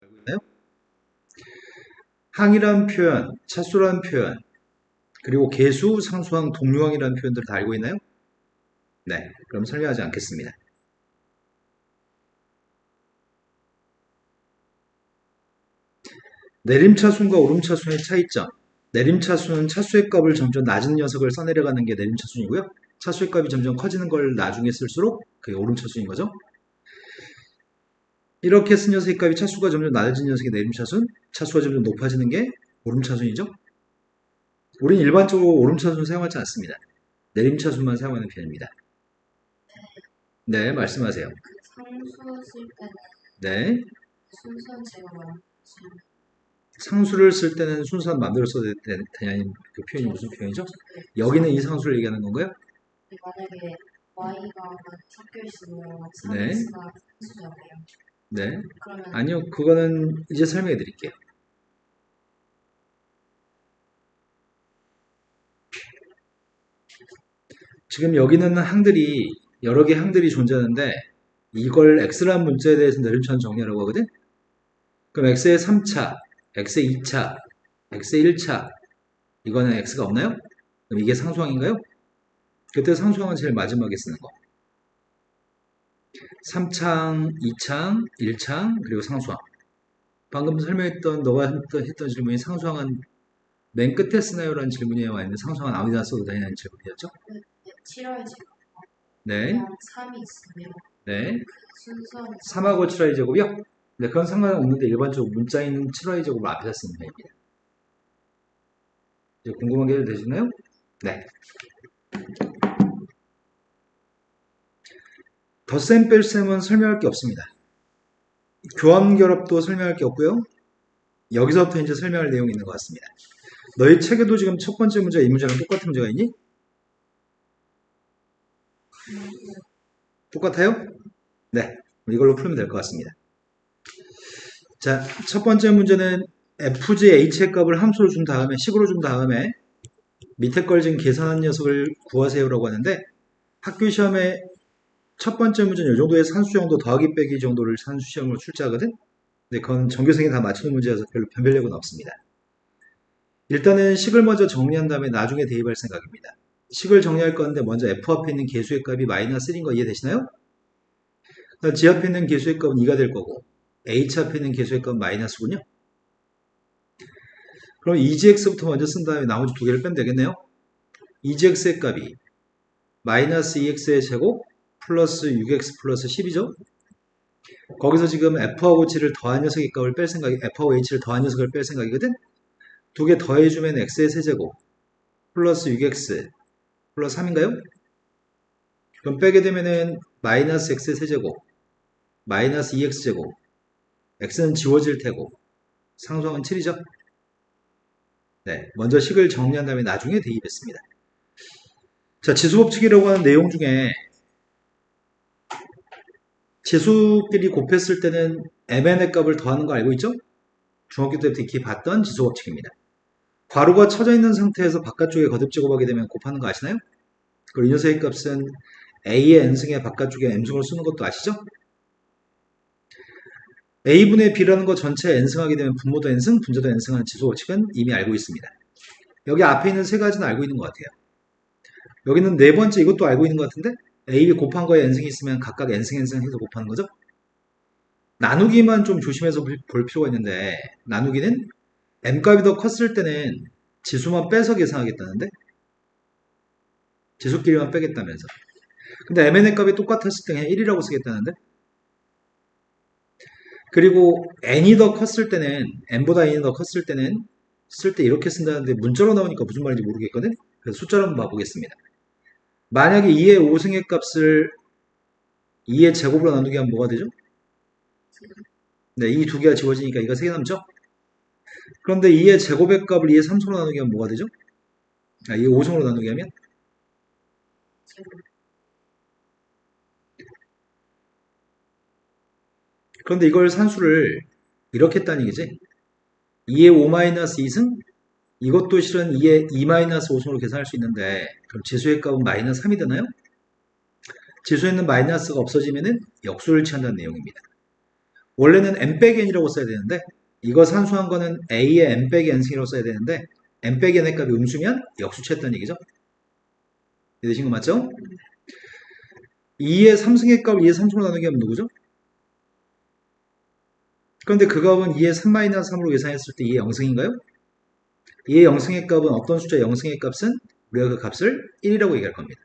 알고 있나요? 항이란 표현, 차수란 표현, 그리고 계수, 상수항, 동류항이라는 표현들을 다 알고 있나요? 네, 그럼 설명하지 않겠습니다. 내림차순과 오름차순의 차이점. 내림차순은 차수의 값을 점점 낮은 녀석을 써내려가는 게 내림차순이고요. 차수의 값이 점점 커지는 걸 나중에 쓸수록 그게 오름차순인 거죠. 이렇게 쓴 녀석의 값이 차수가 점점 낮아진 녀석이 내림차순, 차수가 점점 높아지는 게 오름차순이죠. 우리는 일반적으로 오름차순을 사용하지 않습니다. 내림차순만 사용하는 편입니다. 네, 말씀하세요. 상수 쓸 때는 네, 순서 제가 상수를 쓸 때는 순서는 마음대로 써도 되냐는 그 표현이 무슨 표현이죠? 여기는 이 상수를 얘기하는 건가요? 만약에 y가 섞여 있으면 네, 3x가 상수잖아요. 네. 그러면 아니요, 그거는 이제 설명해 드릴게요. 지금 여기는 항들이, 여러 개의 항들이 존재하는데, 이걸 x라는 문자에 대해서 내림차순 정리하라고 하거든? 그럼 x의 3차, x의 2차, x의 1차, 이거는 x가 없나요? 그럼 이게 상수항인가요? 그때 상수항은 제일 마지막에 쓰는 거. 3창, 2창, 1창, 그리고 상수항. 방금 설명했던, 너가 했던 질문이 상수항은 맨 끝에 쓰나요? 라는 질문이에요? 아니면 상수항은 아무데나 써도 되냐는 질문이었죠? 칠화의 제곱 네, 그냥 3이 있으면 네. 순서는 3하고 7화의 제곱이요? 네, 그건 상관없는데 일반적으로 문자에는 7화의 제곱을 앞에다 쓰는 편입니다. 이제 궁금한 게 되시나요? 네. 덧셈 뺄셈은 설명할 게 없습니다. 교환 결합도 설명할 게 없고요. 여기서부터 이제 설명할 내용이 있는 것 같습니다. 너희 책에도 지금 첫 번째 문제가 이 문제랑 똑같은 문제가 있니? 똑같아요? 네. 이걸로 풀면 될 것 같습니다. 자, 첫 번째 문제는 fg h의 값을 함수로 준 다음에, 식으로 준 다음에 밑에 걸 지금 계산한 녀석을 구하세요라고 하는데 학교 시험에 첫 번째 문제는 이 정도의 산수 정도 더하기 빼기 정도를 산수 시험으로 출제하거든? 근데 그건 전교생이 다 맞추는 문제여서 별로 변별력은 없습니다. 일단은 식을 먼저 정리한 다음에 나중에 대입할 생각입니다. 식을 정리할 건데 먼저 f 앞에 있는 계수의 값이 마이너스 1인 거 이해되시나요? g 앞에 있는 계수의 값은 2가 될 거고 h 앞에 있는 계수의 값은 마이너스군요. 그럼 2gx부터 먼저 쓴 다음에 나머지 두 개를 빼면 되겠네요. 2gx의 값이 마이너스 2x의 제곱 플러스 6x 플러스 10이죠. 거기서 지금 f하고 g를 더한 녀석의 값을 뺄 생각이, f하고 h를 더한 녀석을 뺄 생각이거든. 두 개 더해주면 x의 세제곱 플러스 6x 플러스 3인가요? 그럼 빼게 되면은 마이너스 x의 세제곱 마이너스 2x제곱 x는 지워질 테고 상수항은 7이죠. 네, 먼저 식을 정리한 다음에 나중에 대입했습니다. 자, 지수법칙이라고 하는 내용 중에 지수끼리 곱했을 때는 mn의 값을 더하는 거 알고 있죠? 중학교 때부터 익히 봤던 지수법칙입니다. 괄호가 쳐져 있는 상태에서 바깥쪽에 거듭 제곱하게 되면 곱하는 거 아시나요? 그리고 이 녀석의 값은 a의 n승의 바깥쪽에 m승을 쓰는 것도 아시죠? a분의 b라는 거 전체 n승하게 되면 분모도 n승, 분자도 n승하는 지수법칙은 이미 알고 있습니다. 여기 앞에 있는 세 가지는 알고 있는 것 같아요. 여기는 네 번째 이것도 알고 있는 것 같은데 a, b 곱한 거에 n승이 있으면 각각 n승, n승 해서 곱하는 거죠? 나누기만 좀 조심해서 볼 필요가 있는데 나누기는 m값이 더 컸을 때는 지수만 빼서 계산하겠다는데 지수끼리만 빼겠다면서. 근데 mn의 값이 똑같았을 때 그냥 1이라고 쓰겠다는데 그리고 n이 더 컸을 때는 n보다 n이 더 컸을 때는 쓸 때 이렇게 쓴다는데 문자로 나오니까 무슨 말인지 모르겠거든. 그래서 숫자로 한번 봐보겠습니다. 만약에 2의 5승의 값을 2의 제곱으로 나누게 하면 뭐가 되죠? 네, 이 두 개가 지워지니까 이가 3개 남죠? 그런데 2의 제곱의 값을 2의 3승으로 나누게 하면 뭐가 되죠? 2의 5승으로 나누게 하면? 그런데 이걸 산수를 이렇게 했다는 얘기지. 2의 5-2승? 이것도 실은 2의 2-5승으로 계산할 수 있는데 그럼 지수의 값은 마이너스 3이 되나요? 지수에 있는 마이너스가 없어지면 역수를 취한다는 내용입니다. 원래는 n 빼기 n이라고 써야 되는데 이거 산수한 거는 a의 n 빼기 n승이라고 써야 되는데 n 빼기 n의 값이 음수면 역수치했다는 얘기죠. 이해되신 거 맞죠? 2의 3승의 값을 2의 3승으로 나누게 하면 누구죠? 그런데 그 값은 2의 3-3으로 계산했을 때 2의 0승인가요? 2의 0승의 값은 어떤 숫자 0승의 값은 우리가 그 값을 1이라고 얘기할 겁니다.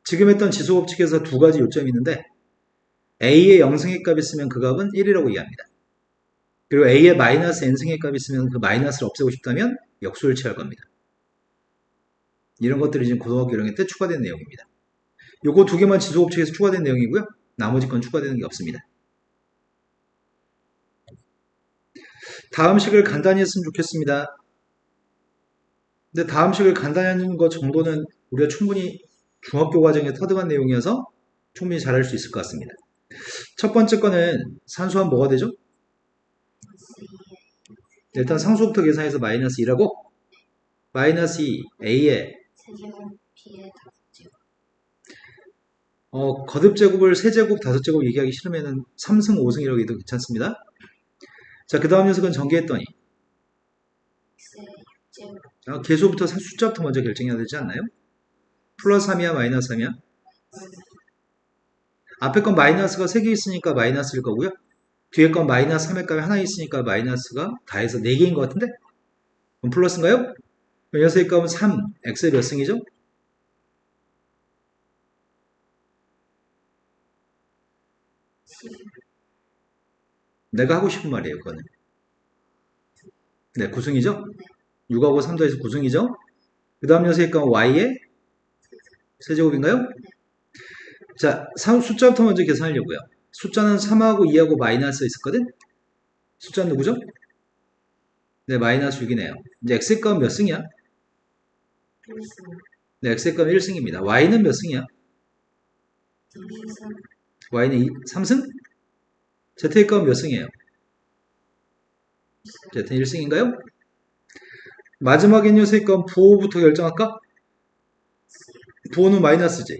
지금 했던 지수법칙에서 두 가지 요점이 있는데 a의 0승의 값이 있으면 그 값은 1이라고 얘기합니다. 그리고 a의 마이너스 n승의 값이 있으면 그 마이너스를 없애고 싶다면 역수를 취할 겁니다. 이런 것들이 지금 고등학교 1학년 때 추가된 내용입니다. 요거 두 개만 지수법칙에서 추가된 내용이고요. 나머지 건 추가되는 게 없습니다. 다음 식을 간단히 했으면 좋겠습니다. 근데 다음 식을 간단히 하는 것 정도는 우리가 충분히 중학교 과정에 터득한 내용이어서 충분히 잘할 수 있을 것 같습니다. 첫 번째 거는 산수하면 뭐가 되죠? 일단 상수부터 계산해서 마이너스 2라고 마이너스 2 a의 세제곱 b의 5제곱. 거듭제곱을 세제곱, 5제곱 얘기하기 싫으면 3승, 5승이라고 해도 괜찮습니다. 자, 그 다음 녀석은 전개했더니 x의 6제곱. 계수부터 숫자부터 먼저 결정해야 되지 않나요? 플러스 3이야, 마이너스 3이야? 앞에 건 마이너스가 3개 있으니까 마이너스일 거고요. 뒤에 건 마이너스 3의 값이 하나 있으니까 마이너스가 다 해서 4개인 것 같은데? 그럼 플러스인가요? 이 녀석의 값은 3, x의 몇 승이죠? 10. 내가 하고 싶은 말이에요, 그거는. 네, 9승이죠? 6하고 3 더해서 9승이죠? 그 다음 녀석의 값은 y의 세제곱인가요? 자, 숫자부터 먼저 계산하려고요. 숫자는 3하고 2하고 마이너스 있었거든? 숫자는 누구죠? 네, 마이너스 6이네요. 이제 x의 값은 몇 승이야? 1승. 네, x의 값은 1승입니다. y는 몇 승이야? 2승. y는 3승? z의 값은 몇 승이에요? z는 1승인가요? 마지막에 녀석의 값은 부호부터 결정할까? 부호는 마이너스지.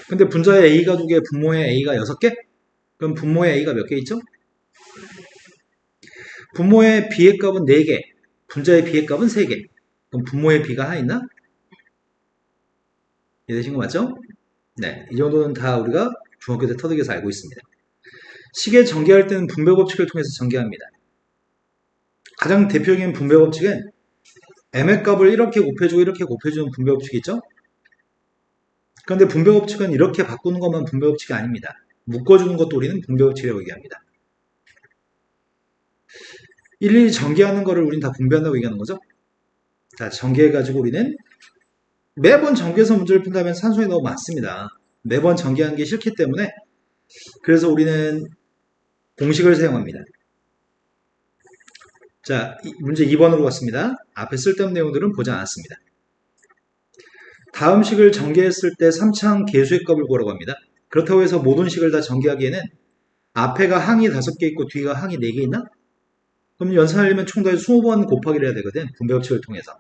근데 분자의 a가 2개, 분모의 a가 6개? 그럼 분모의 a가 몇 개 있죠? 분모의 b의 값은 4개, 분자의 b의 값은 3개. 그럼 분모의 b가 하나 있나? 이해되신 거 맞죠? 네, 이 정도는 다 우리가 중학교 때 터득해서 알고 있습니다. 식에 전개할 때는 분배 법칙을 통해서 전개합니다. 가장 대표적인 분배 법칙은 m의 값을 이렇게 곱해주고 이렇게 곱해주는 분배 법칙이 있죠? 그런데 분배 법칙은 이렇게 바꾸는 것만 분배 법칙이 아닙니다. 묶어주는 것도 우리는 분배 법칙이라고 얘기합니다. 일일이 전개하는 거를 우리는 다 분배한다고 얘기하는 거죠. 자, 전개해가지고 우리는 매번 전개해서 문제를 푼다면 산수에 너무 많습니다. 매번 전개하는 게 싫기 때문에 그래서 우리는 공식을 사용합니다. 자, 문제 2번으로 갔습니다. 앞에 쓸데없는 내용들은 보지 않았습니다. 다음 식을 전개했을 때 3차항 계수의 값을 구하라고 합니다. 그렇다고 해서 모든 식을 다 전개하기에는 앞에가 항이 5개 있고 뒤가 항이 4개 있나? 그럼 연산하려면 총 더해서 20번 곱하기를 해야 되거든. 분배 법칙을 통해서.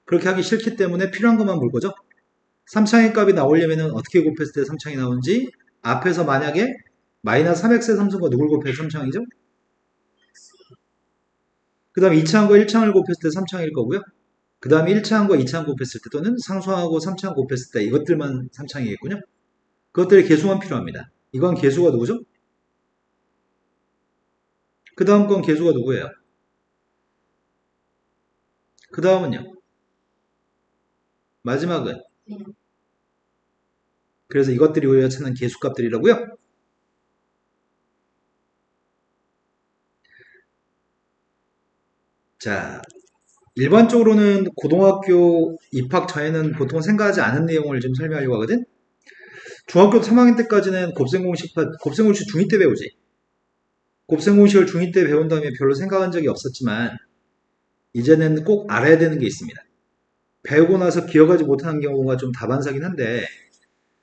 그렇게 하기 싫기 때문에 필요한 것만 볼 거죠. 3창의 값이 나오려면 어떻게 곱했을 때 3창이 나오는지 앞에서 만약에 마이너스 3x의 3승과 누굴 곱해서 3창이죠? 그 다음 2창과 1창을 곱했을 때 3창일 거고요. 그 다음 1창과 2창 곱했을 때 또는 상수하고 3창 곱했을 때 이것들만 3창이겠군요. 그것들의 계수만 필요합니다. 이건 계수가 누구죠? 그 다음 건 계수가 누구예요? 그 다음은요? 마지막은? 그래서 이것들이 우리가 찾는 계수값들이라고요? 자, 일반적으로는 고등학교 입학 전에는 보통 생각하지 않은 내용을 좀 설명하려고 하거든? 중학교 3학년 때까지는 곱셈공식 중2 때 배우지. 곱셈공식을 중2 때 배운 다음에 별로 생각한 적이 없었지만 이제는 꼭 알아야 되는 게 있습니다. 배우고 나서 기억하지 못하는 경우가 좀 다반사긴 한데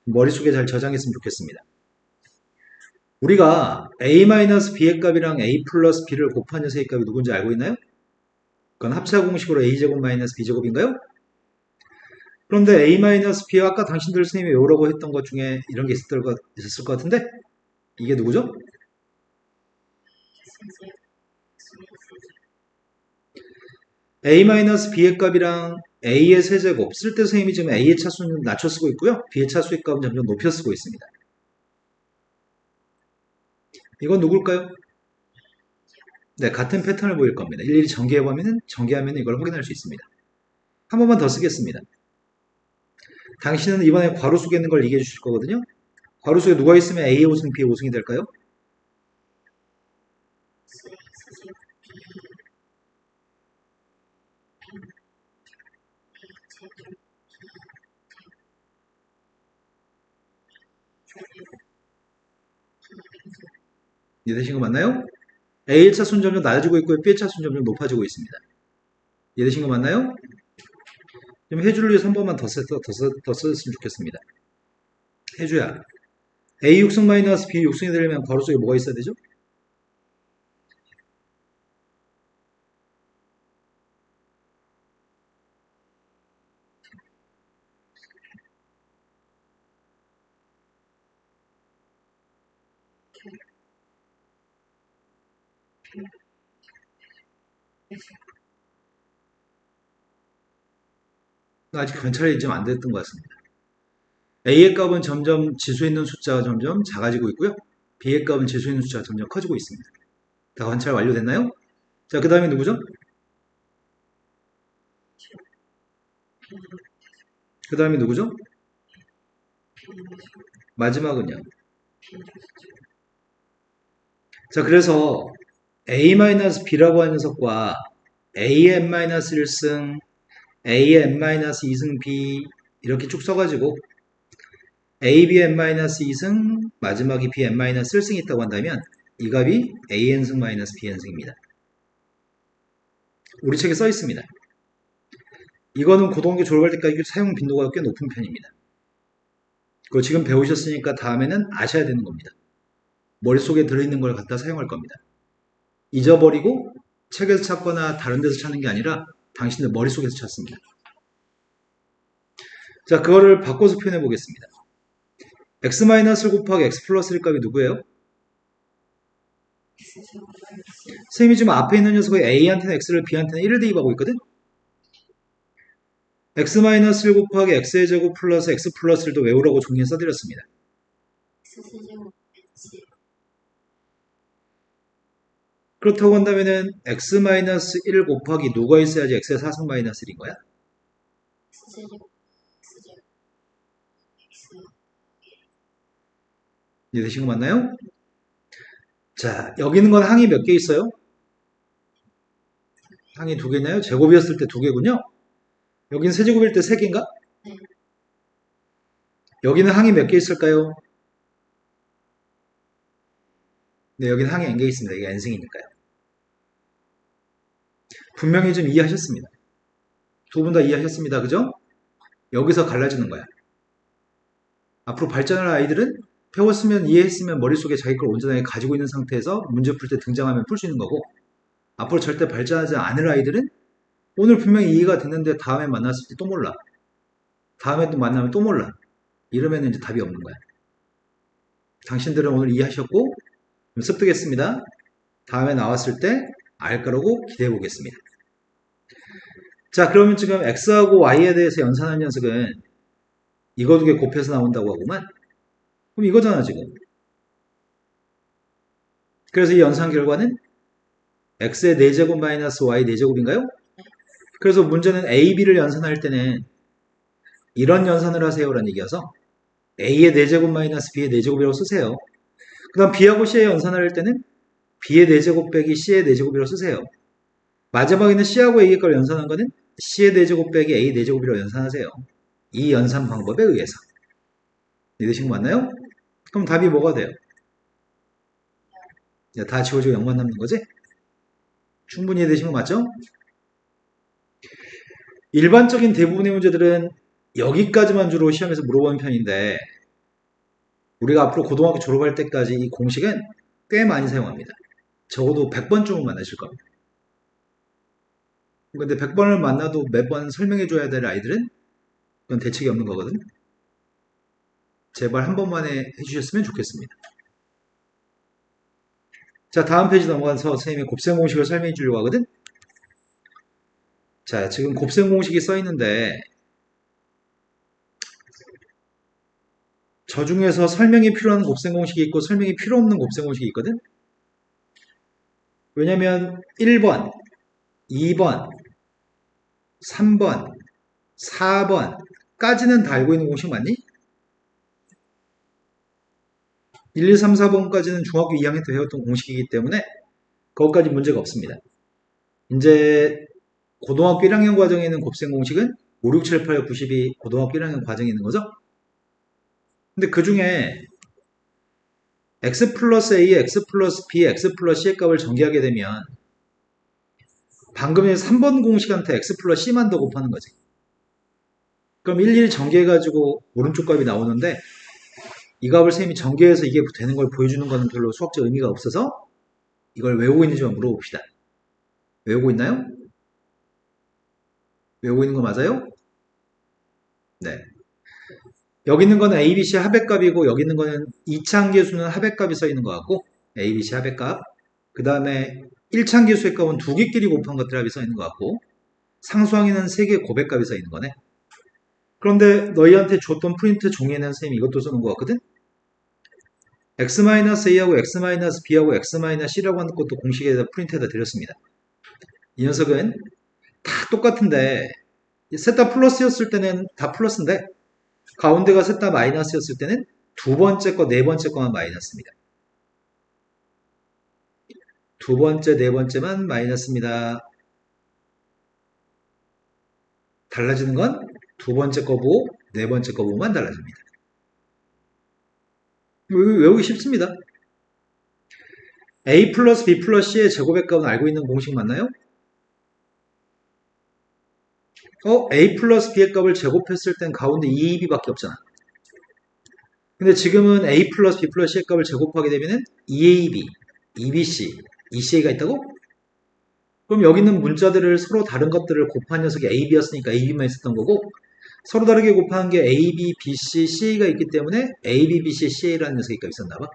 머릿속에 잘 저장했으면 좋겠습니다. 우리가 a-b의 값이랑 a 플러스 b를 곱한 녀석의 값이 누군지 알고 있나요? 그건 합차 공식으로 a제곱 마이너스 b제곱인가요? 그런데 a-b와 아까 당신들 선생님이 외우라고 했던 것 중에 이런 게 있었을 것 같은데 이게 누구죠? a-b의 값이랑 a의 세제곱 쓸 때 선생님이 지금 a의 차수는 낮춰 쓰고 있고요. b의 차수의 값은 점점 높여 쓰고 있습니다. 이건 누굴까요? 네, 같은 패턴을 보일 겁니다. 일일이 전개하면 이걸 확인할 수 있습니다. 한 번만 더 쓰겠습니다. 당신은 이번에 괄호 속에 있는 걸 얘기해 주실 거거든요. 괄호 속에 누가 있으면 A의 5승, B의 5승이 될까요? 이해되신 거 맞나요? A의 차수는 점점 낮아지고 있고요. B의 차수는 점점 높아지고 있습니다. 이해되신 거 맞나요? 좀 해주를 위해서 한 번만 더 썼으면 좋겠습니다. 해주야. A 6승 마이너스 B 6승이 되려면 괄호 속에 뭐가 있어야 되죠? 아직 관찰이 좀 안 됐던 것 같습니다. A의 값은 점점 지수에 있는 숫자가 점점 작아지고 있고요. B의 값은 지수에 있는 숫자가 점점 커지고 있습니다. 다 관찰 완료됐나요? 자, 그 다음에 누구죠? 그 다음에 누구죠? 마지막은요. 자, 그래서 A-B라고 하는 녀석과 AN-1승, AN-2승 B 이렇게 쭉 써가지고 ABN-2승, 마지막이 BN-1승이 있다고 한다면 이 값이 AN승 마이너스 BN승입니다. 우리 책에 써 있습니다. 이거는 고등학교 졸업할 때까지 사용 빈도가 꽤 높은 편입니다. 그거 지금 배우셨으니까 다음에는 아셔야 되는 겁니다. 머릿속에 들어있는 걸 갖다 사용할 겁니다. 잊어버리고 책에서 찾거나 다른 데서 찾는 게 아니라 당신들 머릿속에서 찾습니다. 자, 그거를 바꿔서 표현해 보겠습니다. x- 곱하기 x 플러스 1 값이 누구예요? 선생님이 지금 앞에 있는 녀석의 A한테는 X를 B한테는 1을 대입하고 있거든? x-1 곱하기 x의 제곱 플러스 x 플러스 1도 외우라고 종이에 써드렸습니다. 그렇다고 한다면은 x-1 곱하기 누가 있어야지 x의 4승 마이너스 1인 거야? 이해되신 거 맞나요? 자, 여기 있는 건 항이 몇 개 있어요? 항이 2개나요? 제곱이었을 때 2개군요. 여기는 세제곱일 때 3개인가? 여기는 항이 몇 개 있을까요? 네, 여기는 항이 n개 있습니다. 이게 n승이니까요. 분명히 좀 이해하셨습니다. 두 분 다 이해하셨습니다. 그죠? 여기서 갈라지는 거야. 앞으로 발전할 아이들은 배웠으면 이해했으면 머릿속에 자기 걸 온전하게 가지고 있는 상태에서 문제 풀 때 등장하면 풀 수 있는 거고, 앞으로 절대 발전하지 않을 아이들은 오늘 분명히 이해가 됐는데 다음에 만났을 때 또 몰라. 다음에 또 만나면 또 몰라. 이러면 이제 답이 없는 거야. 당신들은 오늘 이해하셨고 습득했습니다. 다음에 나왔을 때 알 거라고 기대해 보겠습니다. 자, 그러면 지금 x하고 y에 대해서 연산한 녀석은 이거 2개 곱해서 나온다고 하구만. 그럼 이거잖아 지금. 그래서 이 연산 결과는 x의 4제곱 마이너스 y 4제곱인가요? 그래서 문제는 a, b를 연산할 때는 이런 연산을 하세요라는 얘기여서 a의 4제곱 마이너스 b의 4제곱이라고 쓰세요. 그 다음 b하고 c의 연산을 할 때는 b의 4제곱 빼기 c의 4제곱이라고 쓰세요. 마지막에는 c하고 a의 걸 연산한 거는 c의 4제곱 빼기 a 4제곱이라고 연산하세요. 이 연산 방법에 의해서. 이해되신 거 맞나요? 그럼 답이 뭐가 돼요? 다 지워지고 0만 남는 거지? 충분히 이해되신 거 맞죠? 일반적인 대부분의 문제들은 여기까지만 주로 시험에서 물어보는 편인데 우리가 앞으로 고등학교 졸업할 때까지 이 공식은 꽤 많이 사용합니다. 적어도 100번쯤은 만나실 겁니다. 근데 100번을 만나도 매번 설명해 줘야 될 아이들은 그건 대책이 없는 거거든. 제발 한 번만에 해주셨으면 좋겠습니다. 자, 다음 페이지 넘어가서 선생님이 곱셈 공식을 설명해 주려고 하거든. 자, 지금 곱셈 공식이 써 있는데 저 중에서 설명이 필요한 곱셈 공식이 있고 설명이 필요 없는 곱셈 공식이 있거든. 왜냐면 1번, 2번, 3번, 4번까지는 다 알고 있는 공식 맞니? 1, 2, 3, 4번까지는 중학교 2학년 때 배웠던 공식이기 때문에 거기까지 문제가 없습니다. 이제 고등학교 1학년 과정에 있는 곱셈 공식은 5, 6, 7, 8, 90이 고등학교 1학년 과정에 있는 거죠. 근데 그 중에 x 플러스 a, x 플러스 b, x 플러스 c의 값을 전개하게 되면 방금 전에 3번 공식한테 x 플러스 c만 더 곱하는 거지. 그럼 일일이 전개해가지고 오른쪽 값이 나오는데 이 값을 쌤이 전개해서 이게 되는 걸 보여주는 거는 별로 수학적 의미가 없어서 이걸 외우고 있는지만 물어봅시다. 외우고 있나요? 외우고 있는 거 맞아요? 네. 여기 있는 거는 A, B, C 합의값이고 여기 있는 거는 이차함계수는 합의값이 써 있는 것 같고 A, B, C 합의값 그 다음에 1차함계수의 값은 두 개끼리 곱한 것들 합이 써 있는 것 같고 상수항에는 3개 곱의 값이 써 있는 거네. 그런데 너희한테 줬던 프린트 종이에는 선생님이 이것도 쓰는 것 같거든? x-a하고 x-b하고 x-c라고 하는 것도 공식에다 프린트에다 드렸습니다. 이 녀석은 다 똑같은데 셋 다 플러스였을 때는 다 플러스인데 가운데가 셋 다 마이너스였을 때는 두 번째 거, 네 번째 거만 마이너스입니다. 두 번째, 네 번째만 마이너스입니다. 달라지는 건 두 번째 거 보고 네 번째 거 보고만 달라집니다. 외우기 쉽습니다. a 플러스 b 플러스 c의 제곱의 값은 알고 있는 공식 맞나요? a 플러스 b의 값을 제곱했을 땐 가운데 2ab밖에 없잖아. 근데 지금은 a 플러스 b 플러스 c의 값을 제곱하게 되면은 2ab, 2bc, 2ca가 있다고? 그럼 여기 있는 문자들을 서로 다른 것들을 곱한 녀석이 ab였으니까 ab만 있었던 거고 서로 다르게 곱한 게 ab, bc, ca가 있기 때문에 ab, bc, ca라는 녀석이 있었나 봐.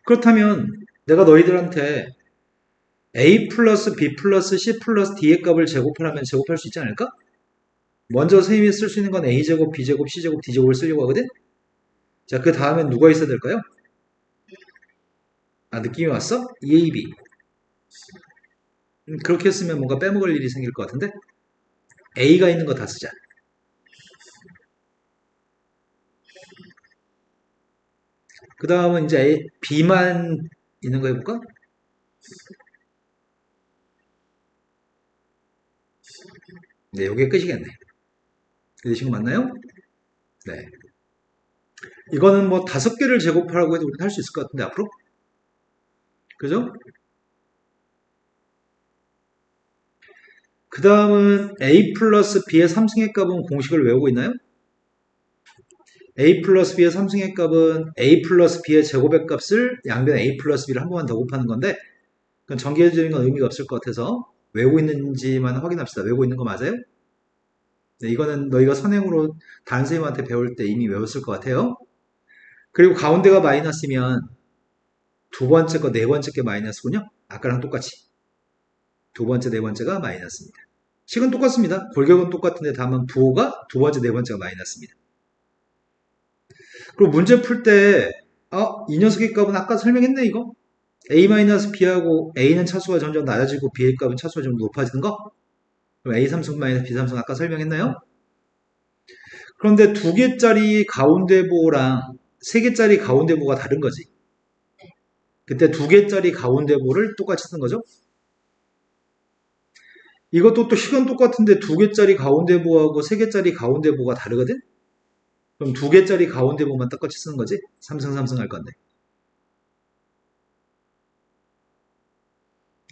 그렇다면 내가 너희들한테 a 플러스 b 플러스 c 플러스 d의 값을 제곱하라면 제곱할 수 있지 않을까? 먼저 선생님이 쓸 수 있는 건 a제곱, b제곱, c제곱, d제곱을 쓰려고 하거든? 자, 그 다음엔 누가 있어야 될까요? 아, 느낌이 왔어? EAB. 그렇게 쓰면 뭔가 빼먹을 일이 생길 것 같은데? A가 있는 거 다 쓰자. 그 다음은 이제 B만 있는 거 해볼까? 네, 이게 끝이겠네. 되신 거 맞나요? 네. 이거는 뭐 5개를 제곱하라고 해도 우리는 할 수 있을 것 같은데, 앞으로? 그죠? 그 다음은 A 플러스 B의 3승의 값은 공식을 외우고 있나요? A 플러스 B의 3승의 값은 A 플러스 B의 제곱의 값을 양변 A 플러스 B를 한 번만 더 곱하는 건데 그건 전개해주는 건 의미가 없을 것 같아서 외우고 있는지만 확인합시다. 외우고 있는 거 맞아요? 네, 이거는 너희가 선행으로 다른 선생님한테 배울 때 이미 외웠을 것 같아요. 그리고 가운데가 마이너스면 두 번째 거, 네 번째 게 마이너스군요. 아까랑 똑같이. 두 번째, 네 번째가 마이너스입니다. 식은 똑같습니다. 골격은 똑같은데 다만 부호가 두 번째, 네 번째가 마이너스입니다. 그리고 문제 풀 때, 이 녀석의 값은 아까 설명했네, 이거? A-B하고 A는 차수가 점점 낮아지고 B의 값은 차수가 좀 높아지는 거? 그럼 A3승 마이너스 B3승 아까 설명했나요? 그런데 두 개짜리 가운데 보호랑 세 개짜리 가운데 보호가 다른 거지. 그때 두 개짜리 가운데 보호를 똑같이 쓴 거죠. 이것도 또 식은 똑같은데 두 개짜리 가운데 보호하고 세 개짜리 가운데 보호가 다르거든? 그럼 두 개짜리 가운데 보호만 똑같이 쓰는 거지. 3승 3승 할 건데.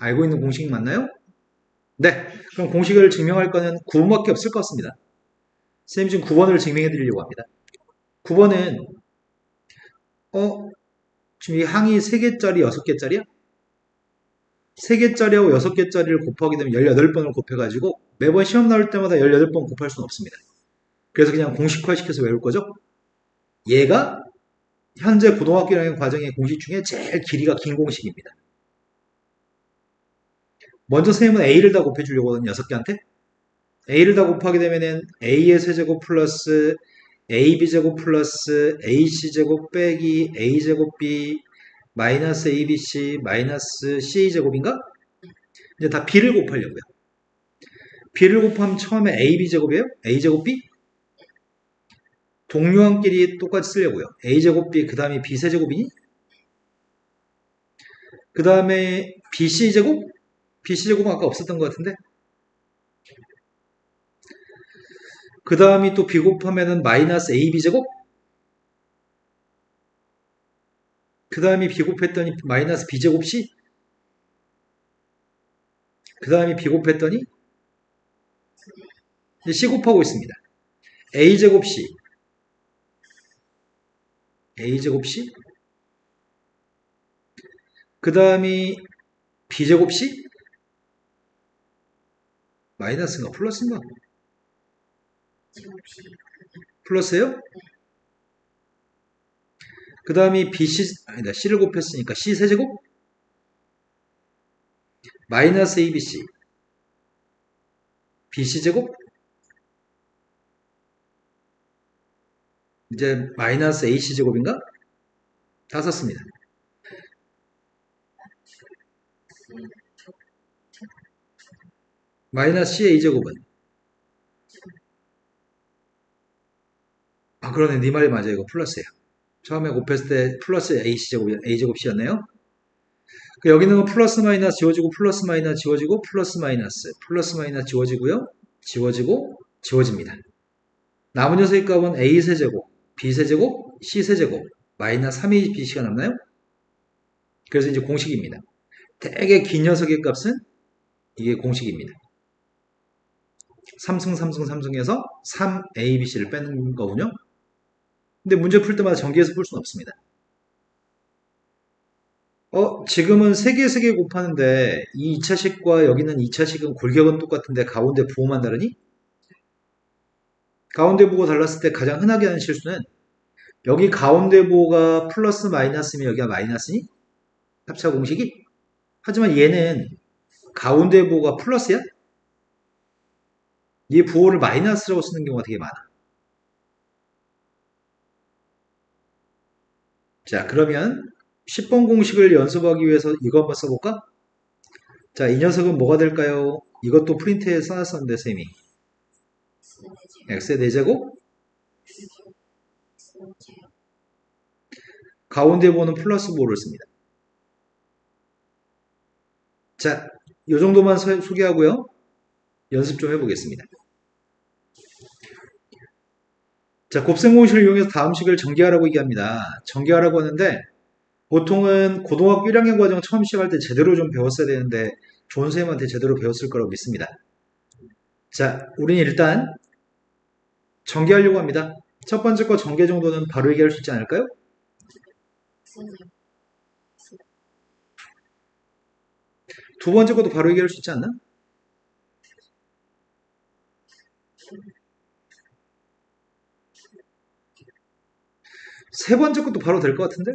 알고 있는 공식 맞나요? 네. 그럼 공식을 증명할 거는 9번밖에 없을 것 같습니다. 선생님 지금 9번을 증명해 드리려고 합니다. 9번은 지금 이 항이 3개짜리, 6개짜리야? 3개짜리하고 6개짜리를 곱하게 되면 18번을 곱해가지고 매번 시험 나올 때마다 18번 곱할 수는 없습니다. 그래서 그냥 공식화 시켜서 외울 거죠. 얘가 현재 고등학교 1학년 과정의 공식 중에 제일 길이가 긴 공식입니다. 먼저 선생님은 A를 다 곱해주려고 하거든요. 6개한테. A를 다 곱하게 되면은 A의 세제곱 플러스 AB제곱 플러스 AC제곱 빼기 A제곱 B 마이너스 ABC 마이너스 CA제곱인가? 이제 다 B를 곱하려고요. B를 곱하면 처음에 AB제곱이에요? A제곱 B? 동료항끼리 똑같이 쓰려고요. A제곱 B 그 다음에 B 세제곱이니? 그 다음에 BC제곱? BC제곱은 아까 없었던 것 같은데? 그 다음이 또 B 곱하면은 마이너스 AB제곱? 그 다음이 B 곱했더니 마이너스 B제곱 C? 그 다음이 B 곱했더니 이제 C 곱하고 있습니다. A제곱 C A제곱 C 그 다음이 B제곱 C 마이너스인가 플러스인가? 제곱 C 플러스예요? 그 다음이 BC 아니다 C를 곱했으니까 C 세제곱 마이너스 ABC BC제곱 이제 마이너스 AC제곱인가? 다 썼습니다. 마이너스 CA제곱은 아 그러네 네 말이 맞아요. 이거 플러스예요. 처음에 곱했을 때 플러스 A제곱 C였네요. 여기는 플러스 마이너스 지워지고 플러스 마이너스 지워지고 플러스 마이너스 지워지고요. 지워지고 지워집니다. 남은 녀석의 값은 A 세제곱, B 세제곱, C 세제곱, 마이너스 3ABC가 남나요? 그래서 이제 공식입니다. 되게 긴 녀석의 값은 이게 공식입니다. 삼승에서 3ABC를 빼는 거군요. 근데 문제 풀 때마다 전기에서 풀 수는 없습니다. 지금은 3개 곱하는데 이 2차식과 여기는 2차식은 골격은 똑같은데 가운데 부호만 다르니? 가운데 부호가 달랐을 때 가장 흔하게 하는 실수는 여기 가운데 부호가 플러스 마이너스면 여기가 마이너스니? 합차 공식이? 하지만 얘는 가운데 부호가 플러스야? 이 부호를 마이너스라고 쓰는 경우가 되게 많아. 자, 그러면 10번 공식을 연습하기 위해서 이거 한번 써볼까? 자, 이 녀석은 뭐가 될까요? 이것도 프린트에 써놨었는데, 쌤이. x의 4제곱? 가운데 부호는 플러스 부호를 씁니다. 자, 이 정도만 소개하고요. 연습 좀 해보겠습니다. 자, 곱셈 공식을 이용해서 다음 식을 전개하라고 얘기합니다. 전개하라고 하는데 보통은 고등학교 1학년 과정 처음 시작할 때 제대로 좀 배웠어야 되는데 좋은 선생님한테 제대로 배웠을 거라고 믿습니다. 자, 우리는 일단 전개하려고 합니다. 첫 번째 거 전개 정도는 바로 얘기할 수 있지 않을까요? 두 번째 것도 바로 얘기할 수 있지 않나? 세 번째 것도 바로 될 것 같은데?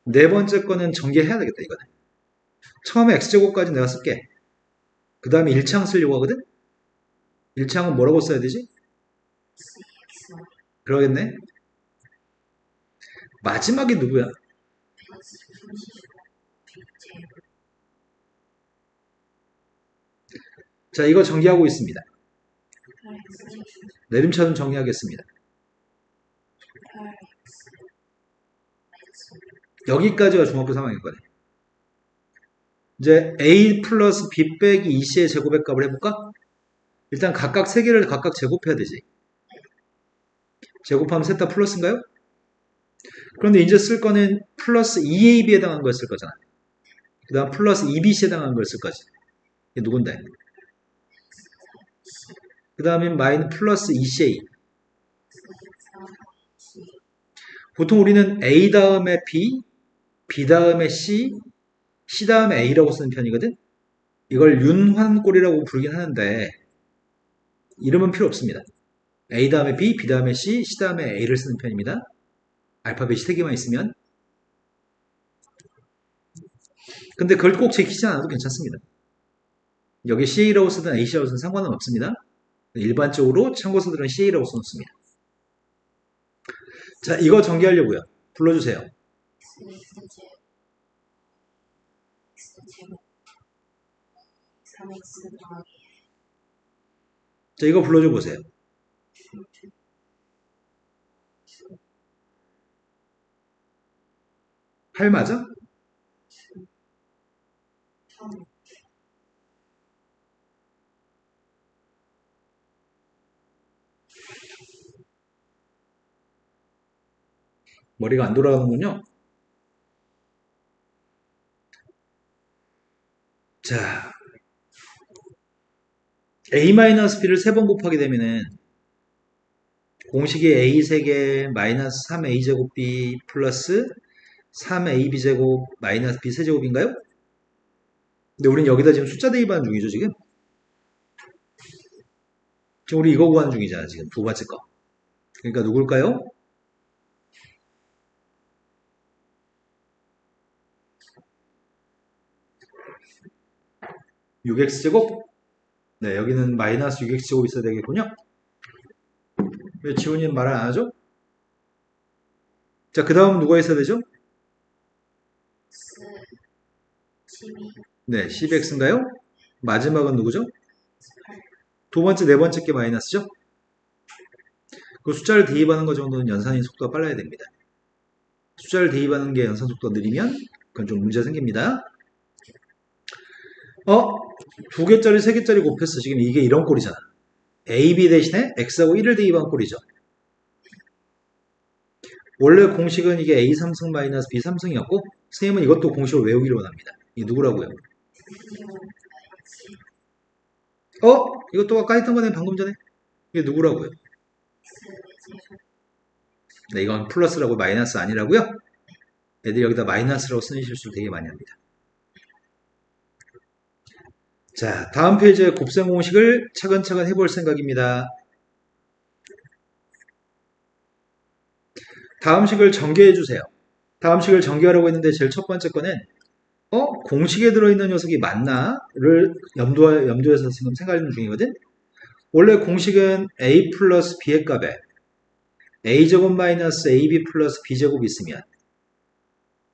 네 번째 거는 전개해야 되겠다, 이거는. 처음에 x제곱까지 내가 쓸게. 그 다음에 1창 쓰려고 하거든? 1창은 뭐라고 써야 되지? 그러겠네. 마지막이 누구야? 자, 이거 정리하고 있습니다. 내림차순 정리하겠습니다. 여기까지가 중학교 3학년이거든. 이제 a 플러스 b 빼기 2c의 제곱의 값을 해볼까? 일단 각각 3개를 각각 제곱해야 되지. 제곱하면 셋 다 플러스인가요? 그런데 이제 쓸 거는 플러스 2ab에 해당하는 걸 쓸 거잖아. 그 다음 플러스 2bc에 해당하는 걸 쓸 거지. 이게 누군데? 그 다음에 마이너스 플러스 2ca. 보통 우리는 a 다음에 b, b 다음에 c, c 다음에 a라고 쓰는 편이거든? 이걸 윤환꼴이라고 부르긴 하는데 이름은 필요 없습니다. A 다음에 B, B 다음에 C, C 다음에 A를 쓰는 편입니다. 알파벳이 3개만 있으면. 근데 그걸 꼭 지키지 않아도 괜찮습니다. 여기 CA라고 쓰든 AC라고 쓰든 상관은 없습니다. 일반적으로 참고서들은 CA라고 써놓습니다. 자, 이거 전개하려고요. 불러주세요. X제곱 3X 더하기 자, 이거 불러줘 보세요. 8 맞아? 머리가 안 돌아가는군요. 자, A-B를 3번 곱하게 되면은 공식이 A 3개 마이너스 3A제곱 B 플러스 3AB제곱 마이너스 B 세제곱인가요? 근데 우린 여기다 지금 숫자 대입하는 중이죠, 지금. 지금 우리 이거 구하는 중이잖아, 지금. 두 번째 거. 그러니까 누굴까요? 6X제곱? 네, 여기는 마이너스 6X제곱 있어야 되겠군요. 왜 지훈이는 말을 안 하죠? 자, 그 다음 누가 있어야 되죠? X 12 네, 10X인가요? 마지막은 누구죠? 두 번째, 네 번째 게 마이너스죠? 그 숫자를 대입하는 것 정도는 연산의 속도가 빨라야 됩니다. 숫자를 대입하는 게 연산 속도가 느리면 그건 좀 문제 생깁니다. 두 개짜리, 세 개짜리 곱했어. 지금 이게 이런 꼴이잖아. A, B 대신에 X하고 1을 대입한 꼴이죠. 원래 공식은 이게 A 3승 마이너스 B 3승이었고 선생님은 이것도 공식을 외우기를 원합니다. 이게 누구라고요? 이것도 아까 했던 거네, 방금 전에. 이게 누구라고요? 네, 이건 플러스라고 마이너스 아니라고요? 애들이 여기다 마이너스라고 쓰는 실수를 되게 많이 합니다. 자, 다음 페이지의 곱셈 공식을 차근차근 해볼 생각입니다. 다음 식을 전개해 주세요. 다음 식을 전개하라고 했는데 제일 첫 번째 거는 공식에 들어있는 녀석이 맞나?를 염두에서 지금 생각하는 중이거든. 원래 공식은 a 플러스 b의 값에 a제곱 마이너스 ab 플러스 b제곱이 있으면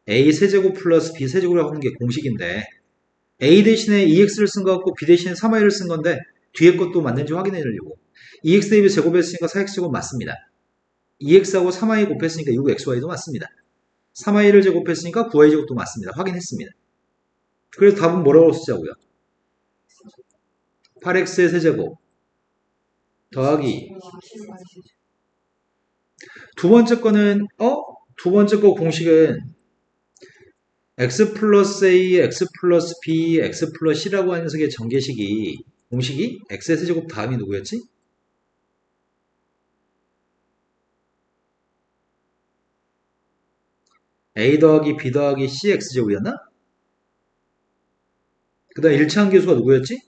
a 세제곱 플러스 b 세제곱이라고 하는 게 공식인데 a 대신에 2x를 쓴 것 같고 b 대신에 3y를 쓴 건데 뒤에 것도 맞는지 확인해 주려고 2x 대비 제곱했으니까 4x제곱 맞습니다. 2x하고 3y 곱했으니까 6xy도 맞습니다. 3y를 제곱했으니까 9y제곱도 맞습니다. 확인했습니다. 그래서 답은 뭐라고 쓰자고요? 8x의 세제곱 더하기 두 번째 거는 두 번째 거 공식은 x 플러스 a, x 플러스 b, x 플러스 c라고 하는 녀석의 전개식이 공식이 x의 세제곱 다음이 누구였지? a 더하기 b 더하기 c x제곱이었나? 그 다음 1차항 계수가 누구였지?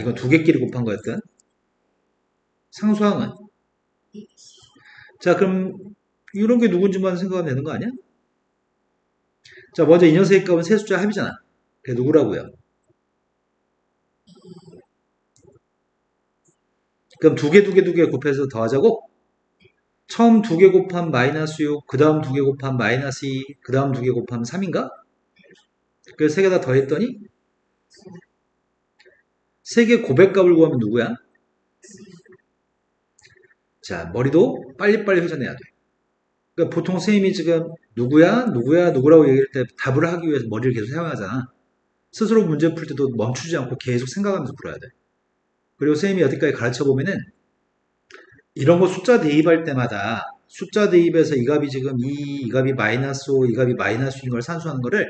이건 두 개끼리 곱한 거였던. 상수항은? 자, 그럼 이런 게 누군지만 생각하면 되는 거 아니야? 자, 먼저 이 녀석의 값은 세 숫자 합이잖아. 그게 누구라고요? 그럼 두 개 곱해서 더하자고? 처음 두 개 곱하면 마이너스 6, 그 다음 두 개 곱하면 마이너스 2, 그 다음 두 개 곱하면 3인가? 그래서 세 개 다 더했더니 세 개 곱의 값을 구하면 누구야? 자, 머리도 빨리빨리 회전해야 돼. 그러니까 보통 선생님이 지금 누구라고 얘기할 때 답을 하기 위해서 머리를 계속 사용하잖아. 스스로 문제 풀 때도 멈추지 않고 계속 생각하면서 풀어야 돼. 그리고 선생님이 여태까지 가르쳐 보면은 이런 거 숫자 대입할 때마다 숫자 대입에서 이 값이 지금 이 값이 마이너스 5, 이 값이 마이너스 6인 걸 산수하는 거를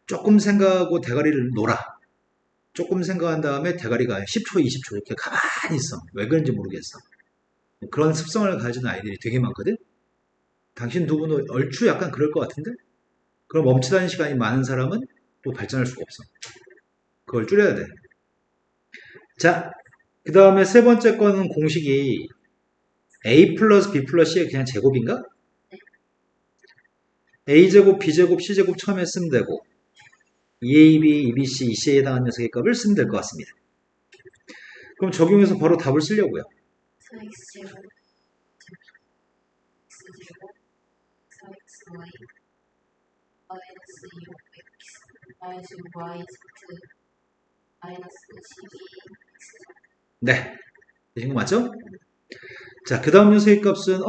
조금 생각하고 대가리를 놀아. 조금 생각한 다음에 대가리가 10초, 20초 이렇게 가만히 있어. 왜 그런지 모르겠어. 그런 습성을 가진 아이들이 되게 많거든. 당신 두 분도 얼추 약간 그럴 것 같은데? 그럼 멈칫하는 시간이 많은 사람은 또 발전할 수가 없어. 그걸 줄여야 돼. 자, 그 다음에 세 번째 거는 공식이 A 플러스 B 플러스 C의 그냥 제곱인가? A제곱, B제곱, C제곱 처음에 쓰면 되고 2AB, 2BC, 2C에 해당하는 녀석의 값을 쓰면 될 것 같습니다. 그럼 적용해서 바로 답을 쓰려고요. 4x제곱 x제곱 4xy 마이너스 6x 마이너스 yz 마이너스 12x 네. 되신 거 맞죠? 자, 그 다음 녀석의 값은,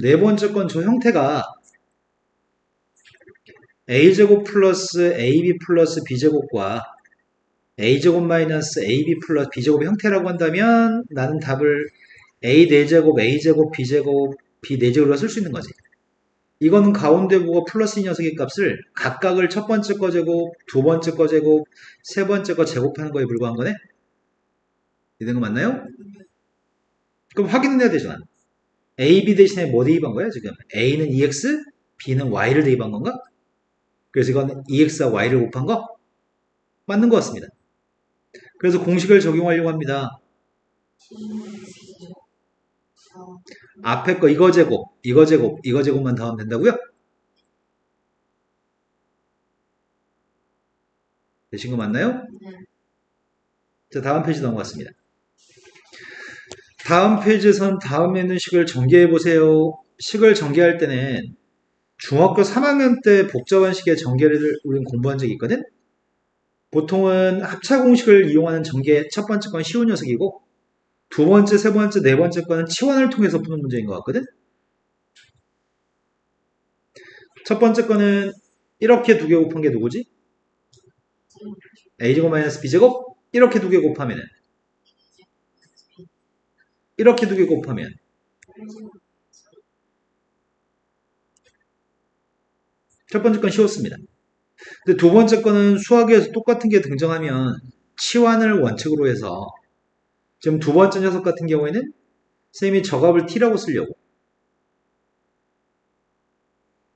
네 번째 건 저 형태가 a제곱 플러스 ab 플러스 b제곱과 a제곱 마이너스 ab 플러스 b제곱의 형태라고 한다면 나는 답을 a 4제곱, a제곱, b제곱, b 4제곱으로 쓸 수 있는 거지. 이거는 가운데 부호 플러스 이 녀석의 값을 각각을 첫 번째 거 제곱, 두 번째 거 제곱, 세 번째 거 제곱하는 거에 불과한 거네? 이런 거 맞나요? 그럼 확인은 해야 되잖아. A, B 대신에 뭐 대입한 거야, 지금? A는 EX, B는 Y를 대입한 건가? 그래서 이건 EX와 Y를 곱한 거? 맞는 것 같습니다. 그래서 공식을 적용하려고 합니다. 앞에 거 이거 제곱, 이거 제곱, 이거 제곱만 더하면 된다고요? 되신 거 맞나요? 자, 다음 페이지 넘어갔습니다. 다음 페이지에선 다음에 있는 식을 전개해 보세요. 식을 전개할 때는 중학교 3학년 때 복잡한 식의 전개를 우리는 공부한 적이 있거든? 보통은 합차 공식을 이용하는 전개 첫 번째 건 쉬운 녀석이고 두 번째, 세 번째, 네 번째 거는 치환을 통해서 푸는 문제인 것 같거든? 첫 번째 거는 이렇게 두 개 곱한 게 누구지? a제곱 마이너스 b제곱? 이렇게 두 개 곱하면 이렇게 두 개 곱하면 첫 번째 건 쉬웠습니다. 근데 두 번째 거는 수학에서 똑같은 게 등장하면 치환을 원칙으로 해서 지금 두 번째 녀석 같은 경우에는 쌤이 저 값을 t라고 쓰려고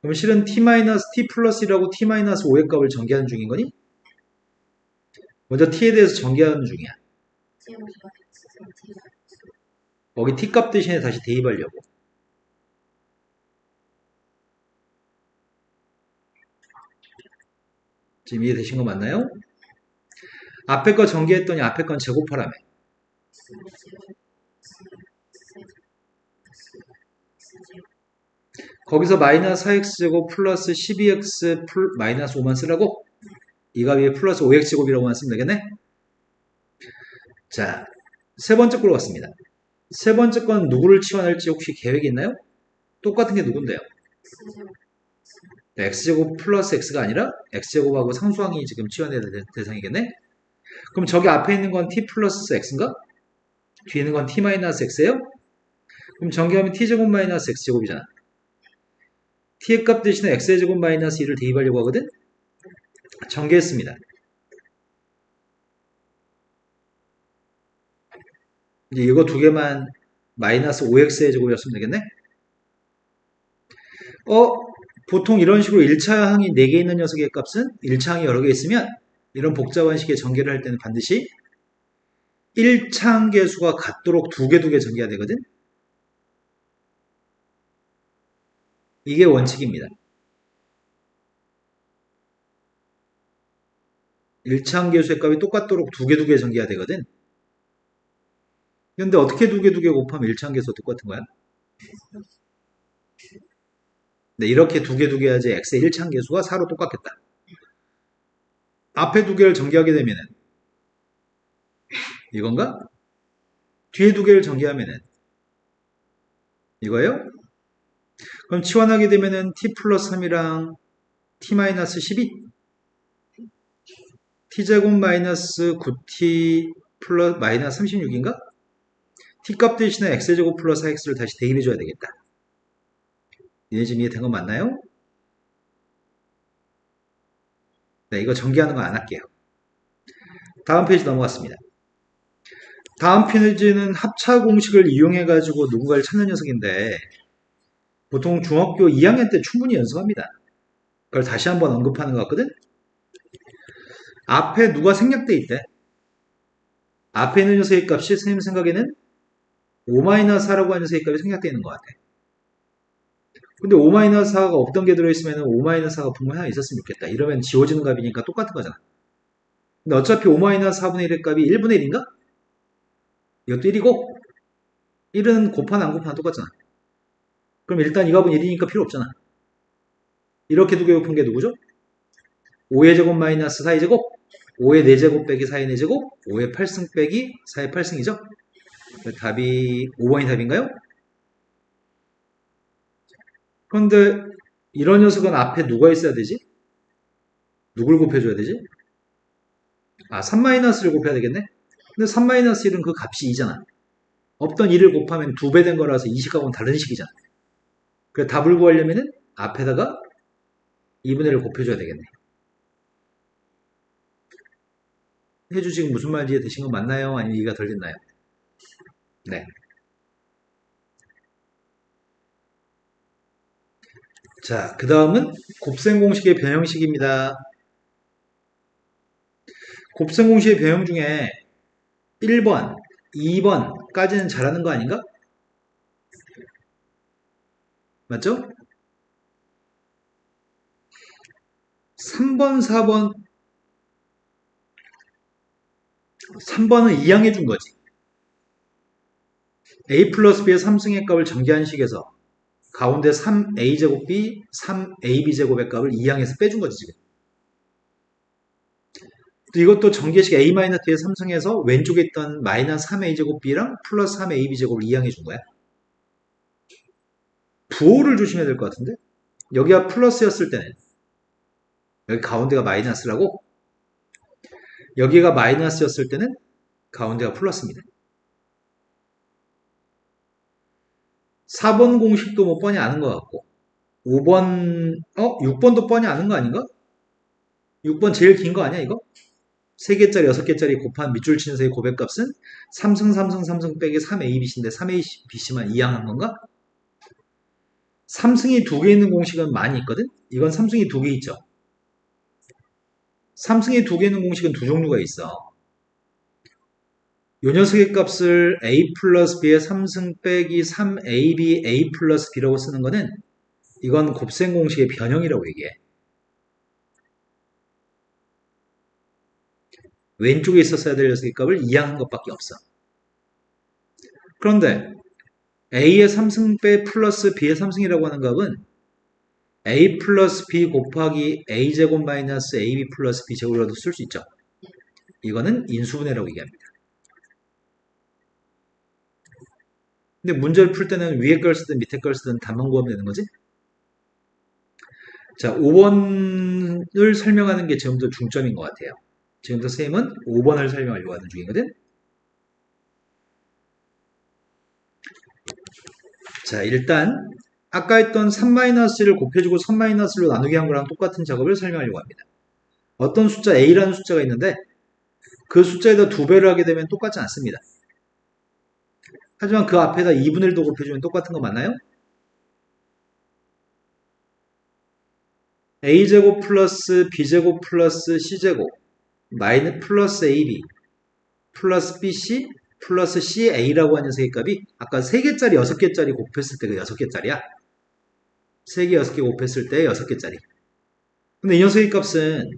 그럼 실은 t-t 플러스라고 t-5의 값을 전개하는 중인 거니? 먼저 t에 대해서 전개하는 중이야. 거기 t 값 대신에 다시 대입하려고. 지금 이해되신 거 맞나요? 앞에 거 전개했더니 앞에 건 제곱하라며. 거기서 마이너스 4x제곱 플러스 12x 마이너스 5만 쓰라고? 이 값이 플러스 5x제곱이라고만 쓰면 되겠네? 자, 세 번째 걸로 갔습니다. 세 번째 건 누구를 치환할지 혹시 계획이 있나요? 똑같은 게 누군데요? x제곱 플러스 x가 아니라 x제곱하고 상수항이 지금 치환해야 될 대상이겠네? 그럼 저기 앞에 있는 건 t 플러스 x인가? 뒤에 있는 건 t 마이너스 x예요? 그럼 전개하면 t제곱 마이너스 x제곱이잖아. t의 값 대신에 x의 제곱 마이너스 2를 대입하려고 하거든? 전개했습니다. 이제 이거 두 개만 마이너스 5x의 제곱이었으면 되겠네? 보통 이런 식으로 1차 항이 4개 있는 녀석의 값은 1차 항이 여러 개 있으면 이런 복잡한 식의 전개를 할 때는 반드시 1차 항계 수가 같도록 두 개 전개해야 되거든? 이게 원칙입니다. 1차 항계수의 값이 똑같도록 두 개 전개해야 되거든? 근데 어떻게 두 개 곱하면 1차 항계수가 똑같은 거야? 네, 이렇게 두 개 해야지 x의 1차 항계수가 4로 똑같겠다. 앞에 두 개를 전개하게 되면은 이건가? 뒤에 두 개를 전개하면은 이거예요? 그럼 치환하게 되면은 t 플러스 3이랑 t 마이너스 12 t제곱 마이너스 9t 플러스 마이너스 36인가? t 값 대신에 x제곱 플러스 4x를 다시 대입해줘야 되겠다. 이해 지금 이해된 건 맞나요? 네, 이거 전개하는 거 안 할게요. 다음 페이지 넘어갔습니다. 다음 페이지는 합차 공식을 이용해가지고 누군가를 찾는 녀석인데 보통 중학교 2학년 때 충분히 연습합니다. 그걸 다시 한번 언급하는 것 같거든? 앞에 누가 생략돼 있대? 앞에 있는 녀석의 값이 선생님 생각에는 5-4라고 하는 세입값이 생략되어 있는 것 같아. 근데 5-4가 없던 게 들어있으면 5-4가 분모에 하나 있었으면 좋겠다. 이러면 지워지는 값이니까 똑같은 거잖아. 근데 어차피 5-4분의 1의 값이 1분의 1인가? 이것도 1이고 1은 곱하나 안 곱하나 똑같잖아. 그럼 일단 이 값은 1이니까 필요 없잖아. 이렇게 두 개 곱한 게 누구죠? 5의 제곱 마이너스 4의 제곱, 5의 4제곱 빼기 4의 4제곱, 5의 8승 빼기 4의 8승이죠? 답이 5번이 답인가요? 그런데 이런 녀석은 앞에 누가 있어야 되지? 누굴 곱해줘야 되지? 3-를 곱해야 되겠네? 근데 3-1은 그 값이 2잖아. 없던 1을 곱하면 2배 된 거라서 이 식하고는 다른 식이잖아. 그래서 답을 구하려면은 앞에다가 2분의 1을 곱해줘야 되겠네. 해주 지금 무슨 말인지 이해되신 거 맞나요? 아니면 이해가 덜 됐나요? 네. 자, 그 다음은 곱셈 공식의 변형식입니다. 곱셈 공식의 변형 중에 1번, 2번까지는 잘하는 거 아닌가? 맞죠? 3번, 4번, 3번은 이항해 준 거지. a 플러스 b의 3승의 값을 정기한 식에서 가운데 3a제곱 b, 3ab제곱의 값을 이항해서 빼준 거지, 지금. 또 이것도 정계식 a-t의 3승에서 왼쪽에 있던 마이너스 3a제곱 b랑 플러스 3ab제곱을 이항해 준 거야. 부호를 조심해야 될 것 같은데? 여기가 플러스였을 때는 여기 가운데가 마이너스라고, 여기가 마이너스였을 때는 가운데가 플러스입니다. 4번 공식도 뭐 뻔히 아는 것 같고 6번도 뻔히 아는 거 아닌가? 6번 제일 긴 거 아니야 이거? 3개짜리 6개짜리 곱한 밑줄 치는 새의 고백값은 3승 빼기 3abc인데 3abc만 이항한 건가? 3승이 2개 있는 공식은 많이 있거든? 이건 3승이 2개 있죠? 3승이 2개 있는 공식은 두 종류가 있어. 요 녀석의 값을 a 플러스 b의 3승 빼기 3ab a 플러스 b라고 쓰는 거는 이건 곱셈 공식의 변형이라고 얘기해. 왼쪽에 있었어야 될 녀석의 값을 이항한 것밖에 없어. 그런데 a의 3승 빼 플러스 b의 3승이라고 하는 값은 a 플러스 b 곱하기 a제곱 마이너스 ab 플러스 b제곱이라도 쓸 수 있죠. 이거는 인수분해라고 얘기합니다. 근데 문제를 풀 때는 위에 걸 쓰든 밑에 걸 쓰든 답만 구하면 되는 거지? 자, 5번을 설명하는 게 지금부터 중점인 것 같아요. 지금부터 쌤은 5번을 설명하려고 하는 중이거든? 자, 일단 아까 했던 3-를 곱해주고 3-로 나누기 한 거랑 똑같은 작업을 설명하려고 합니다. 어떤 숫자 a라는 숫자가 있는데 그 숫자에다 2배를 하게 되면 똑같지 않습니다. 하지만 그 앞에다 2분의 1도 곱해주면 똑같은 거 맞나요? a제곱 플러스 b제곱 플러스 c제곱 마이너스 플러스 ab 플러스 bc 플러스 ca라고 하는 세 값이 아까 3개짜리 6개짜리 곱했을 때가 6개짜리야. 3개 6개 곱했을 때 6개짜리. 근데 이 녀석의 값은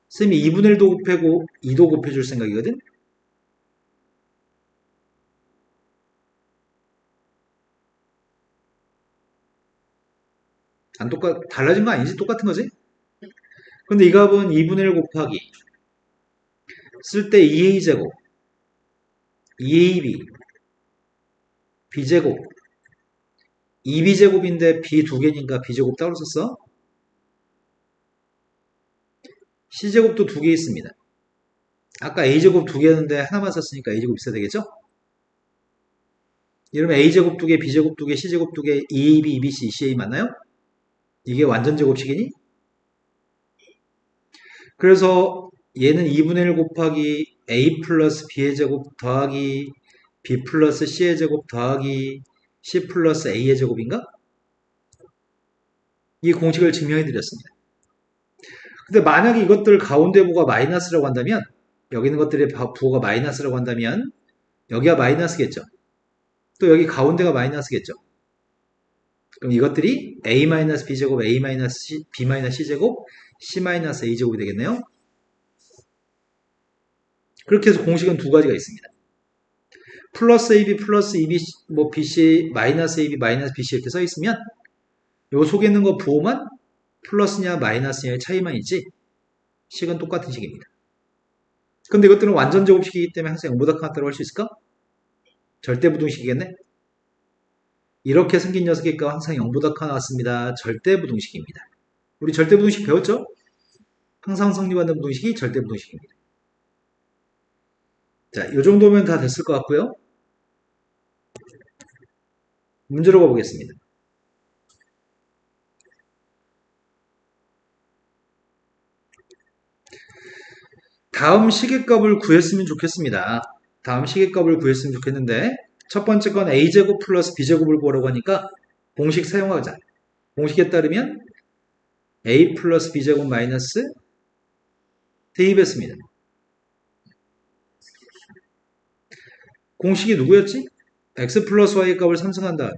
쌤이 2분의 1도 곱하고 2도 곱해줄 생각이거든? 달라진 거 아니지? 똑같은 거지? 근데 이 값은 2분의 1 곱하기 쓸 때 2a제곱 2ab b제곱 2b제곱인데 b 2개니까 b제곱 따로 썼어? c제곱도 2개 있습니다. 아까 a제곱 2개였는데 하나만 썼으니까 a제곱 있어야 되겠죠? 이러면 a제곱 2개, b제곱 2개, c제곱 2개, 2ab, 2bc, ca 맞나요? 이게 완전 제곱식이니? 그래서 얘는 2분의 1 곱하기 a 플러스 b의 제곱 더하기 b 플러스 c의 제곱 더하기 c 플러스 a의 제곱인가? 이 공식을 증명해 드렸습니다. 근데 만약에 이것들 가운데 부호가 마이너스라고 한다면 여기 있는 것들의 부호가 마이너스라고 한다면 여기가 마이너스겠죠. 또 여기 가운데가 마이너스겠죠. 그럼 이것들이 a-b제곱, a-b-c제곱, c-a제곱이 되겠네요. 그렇게 해서 공식은 두 가지가 있습니다. 플러스 ab, 플러스 eb, 뭐 bc, 마이너스 ab, 마이너스 bc 이렇게 써 있으면 요 속에 있는 거 부호만 플러스냐 마이너스냐의 차이만 있지 식은 똑같은 식입니다. 근데 이것들은 완전 제곱식이기 때문에 항상 0보다 크다고 할 수 있을까? 절대부등식이겠네? 이렇게 생긴 녀석의 값 항상 0보다 커 나왔습니다. 절대부등식입니다. 우리 절대부등식 배웠죠? 항상 성립하는 부등식이 절대부등식입니다. 자, 이 정도면 다 됐을 것 같고요. 문제로 가보겠습니다. 다음 식의 값을 구했으면 좋겠습니다. 다음 식의 값을 구했으면 좋겠는데 첫 번째 건 a제곱 플러스 b제곱을 구하라고 하니까 공식 사용하자. 공식에 따르면 a 플러스 b제곱 마이너스 대입했습니다. 공식이 누구였지? x 플러스 y의 값을 삼승한 다음에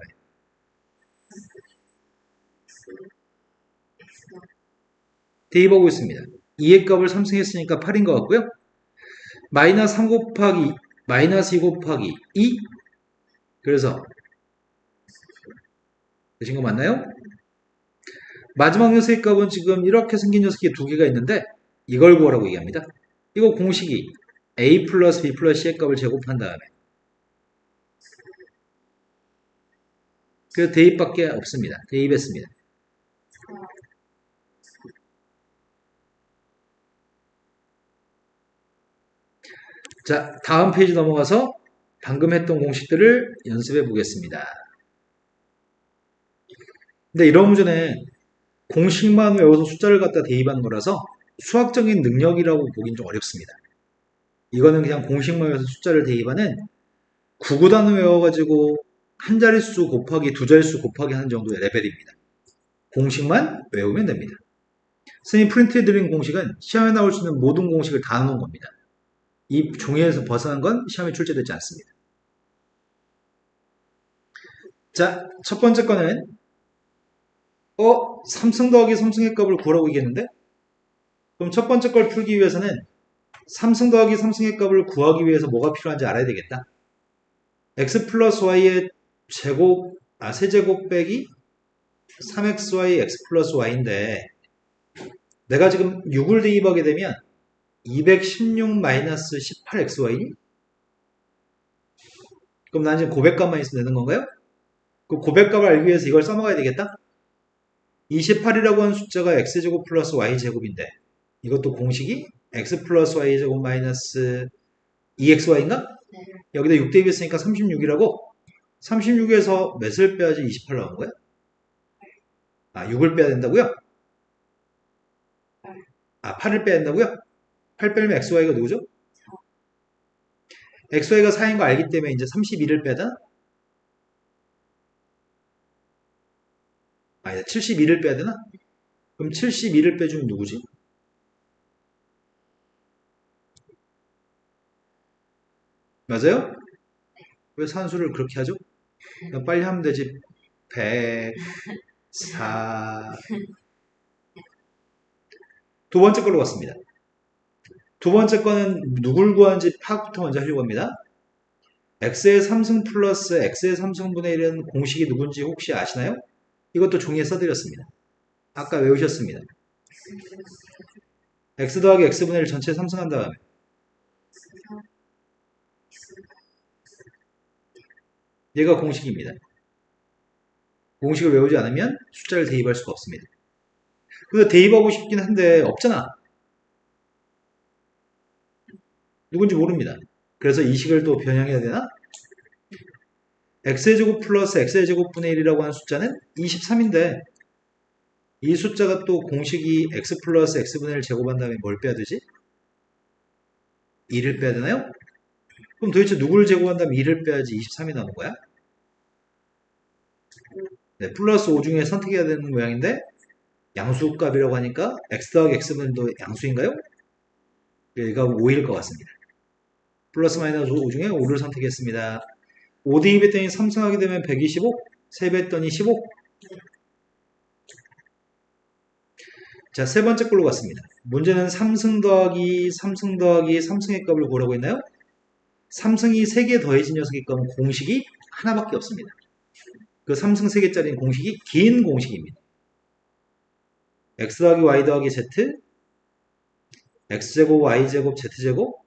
대입하고 있습니다. 2의 값을 삼승했으니까 8인 것 같고요. 마이너스 3 곱하기 마이너스 2 곱하기 2 그래서 되신 거 맞나요? 마지막 녀석의 값은 지금 이렇게 생긴 녀석이 두 개가 있는데 이걸 구하라고 얘기합니다. 이거 공식이 a 플러스 b 플러스 c의 값을 제곱한 다음에 그 대입밖에 없습니다. 대입했습니다. 자, 다음 페이지 넘어가서 방금 했던 공식들을 연습해 보겠습니다. 근데 이런 문제는 공식만 외워서 숫자를 갖다 대입하는 거라서 수학적인 능력이라고 보긴 좀 어렵습니다. 이거는 그냥 공식만 외워서 숫자를 대입하는 구구단을 외워가지고 한 자릿수 곱하기 두 자릿수 곱하기 하는 정도의 레벨입니다. 공식만 외우면 됩니다. 선생님 프린트해드린 공식은 시험에 나올 수 있는 모든 공식을 다 넣은 겁니다. 이 종이에서 벗어난 건 시험에 출제되지 않습니다. 자, 첫 번째 거는 삼승 더하기 삼승의 값을 구하라고 얘기했는데 그럼 첫 번째 걸 풀기 위해서는 삼승 더하기 삼승의 값을 구하기 위해서 뭐가 필요한지 알아야 되겠다. x 플러스 y의 제곱, 세제곱 빼기 3xy x 플러스 y인데 내가 지금 6을 대입하게 되면 216 마이너스 18xy 그럼 난 지금 고백값만 있으면 되는 건가요? 그 고백값을 알기 위해서 이걸 써먹어야 되겠다? 28이라고 하는 숫자가 x제곱 플러스 y제곱인데 이것도 공식이 x 플러스 y제곱 마이너스 2xy인가? 네. 여기다 6 대입했으니까 36이라고 36에서 몇을 빼야지 28 나오는 거야? 6을 빼야 된다고요? 8을 빼야 된다고요? 8 빼면 xy가 누구죠? xy가 4인 거 알기 때문에 이제 32를 빼야 되나? 아니다, 72를 빼야 되나? 그럼 72를 빼주면 누구지? 맞아요? 왜 산수를 그렇게 하죠? 빨리 하면 되지. 100, 4. 두 번째 걸로 갔습니다. 두 번째 거는 누굴 구하는지 파악부터 먼저 하려고 합니다. x의 3승 플러스 x의 3승분의 1은 공식이 누군지 혹시 아시나요? 이것도 종이에 써드렸습니다. 아까 외우셨습니다. x 더하기 x분의 1 전체 3승한 다음에 얘가 공식입니다. 공식을 외우지 않으면 숫자를 대입할 수가 없습니다. 근데 대입하고 싶긴 한데 없잖아. 누군지 모릅니다. 그래서 이 식을 또 변형해야 되나? x의 제곱 플러스 x의 제곱분의 1이라고 하는 숫자는 23인데 이 숫자가 또 공식이 x 플러스 x분의 1 제곱한 다음에 뭘 빼야 되지? 2를 빼야 되나요? 그럼 도대체 누구를 제곱한 다음에 2를 빼야지 23이 나오는 거야? 네, 플러스 5 중에 선택해야 되는 모양인데 양수값이라고 하니까 x 더하기 x분의 1도 양수인가요? 얘가 5일 것 같습니다. 플러스 마이너스 5 중에 5를 선택했습니다. 5 대입했더니 3승하게 되면 125, 3배 했더니 15. 자, 세 번째 걸로 갔습니다. 문제는 3승 더하기 3승 더하기 3승의 값을 구하라고 했나요? 3승이 3개 더해진 녀석의 값은 공식이 하나밖에 없습니다. 그 3승 3개짜리는 공식이 긴 공식입니다. x 더하기 y 더하기 z, x제곱 y제곱 z제곱,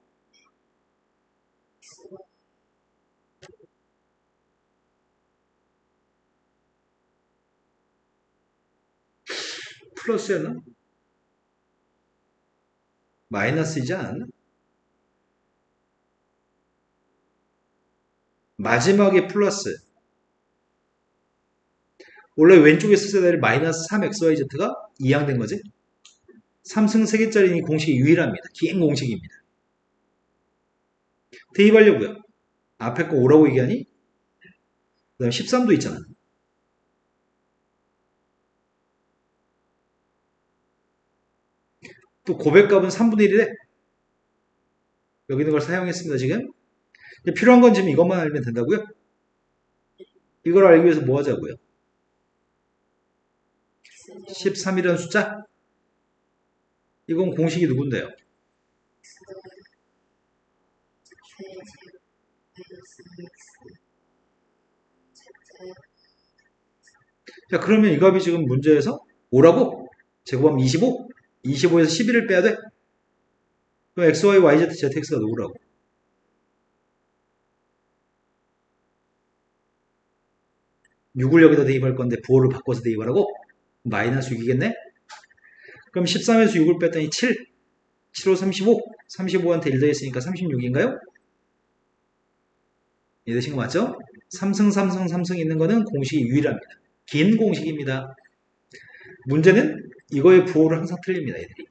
플러스였나? 마이너스이지 않았나? 마지막에 플러스. 원래 왼쪽에 썼어야 될 마이너스 3xyz가 이항된 거지? 3승 3개짜리 공식이 유일합니다. 긴 공식입니다. 대입하려고요. 앞에 거 5라고 얘기하니? 그 다음에 13도 있잖아. 또 고백값은 3분의 1이래. 여기 있는 걸 사용했습니다, 지금. 필요한 건 지금 이것만 알면 된다고요? 이걸 알기 위해서 뭐 하자고요? 13이라는 숫자? 이건 공식이 누군데요? 자, 그러면 이 값이 지금 문제에서 5라고? 제곱하면 25? 25에서 11을 빼야 돼? 그럼 x, y, y, z, z, x가 누구라고? 6을 여기다 대입할 건데 부호를 바꿔서 대입하라고? 마이너스 6이겠네? 그럼 13에서 6을 뺐더니 7, 7호 35, 35한테 1 더했으니까 36인가요? 이해되신 거 맞죠? 3승, 3승, 3승 있는 거는 공식이 유일합니다. 긴 공식입니다. 문제는 이거의 부호를 항상 틀립니다, 애들이.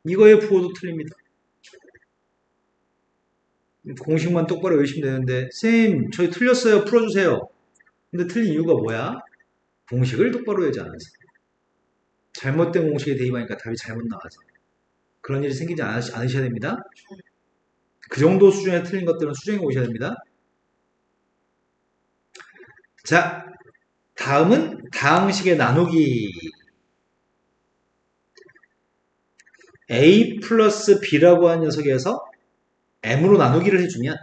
이거의 부호도 틀립니다. 공식만 똑바로 외우시면 되는데 쌤, 저희 틀렸어요. 풀어주세요. 근데 틀린 이유가 뭐야? 공식을 똑바로 외우지 않아서. 잘못된 공식에 대입하니까 답이 잘못 나와서. 그런 일이 생기지 않으셔야 됩니다. 그 정도 수준에 틀린 것들은 수정해 오셔야 됩니다. 자, 다음은 다항식의 나누기. a 플러스 b라고 하는 녀석에서 m으로 나누기를 해주면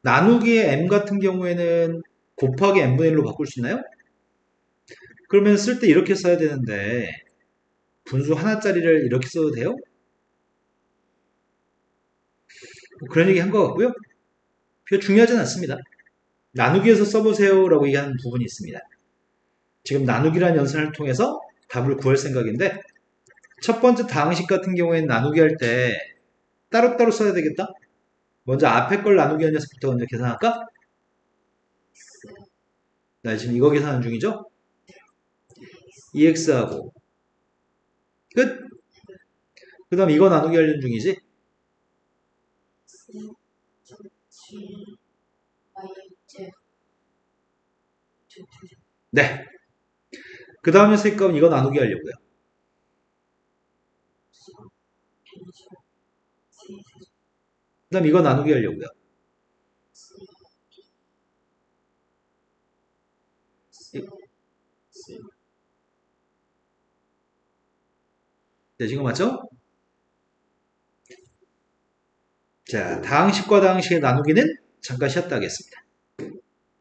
나누기의 m 같은 경우에는 곱하기 n분의 1로 바꿀 수 있나요? 그러면 쓸 때 이렇게 써야 되는데 분수 하나짜리를 이렇게 써도 돼요? 그런 얘기 한 것 같고요. 별로 중요하진 않습니다. 나누기에서 써보세요 라고 얘기하는 부분이 있습니다. 지금 나누기라는 연산을 통해서 답을 구할 생각인데 첫 번째 다항식 같은 경우에는 나누기 할 때 따로따로 써야 되겠다? 먼저 앞에 걸 나누기 한 녀석부터 먼저 계산할까? 나 지금 이거 계산하는 중이죠? EX하고 끝! 그 다음 이거 나누기 하려는 중이지? 네. 그 다음 녀석의 값은 이거 나누기 하려고요. 그 다음 이거 나누기 하려고요. 네, 지금 맞죠? 자, 다항식과 다항식의 나누기는 잠깐 쉬었다 하겠습니다.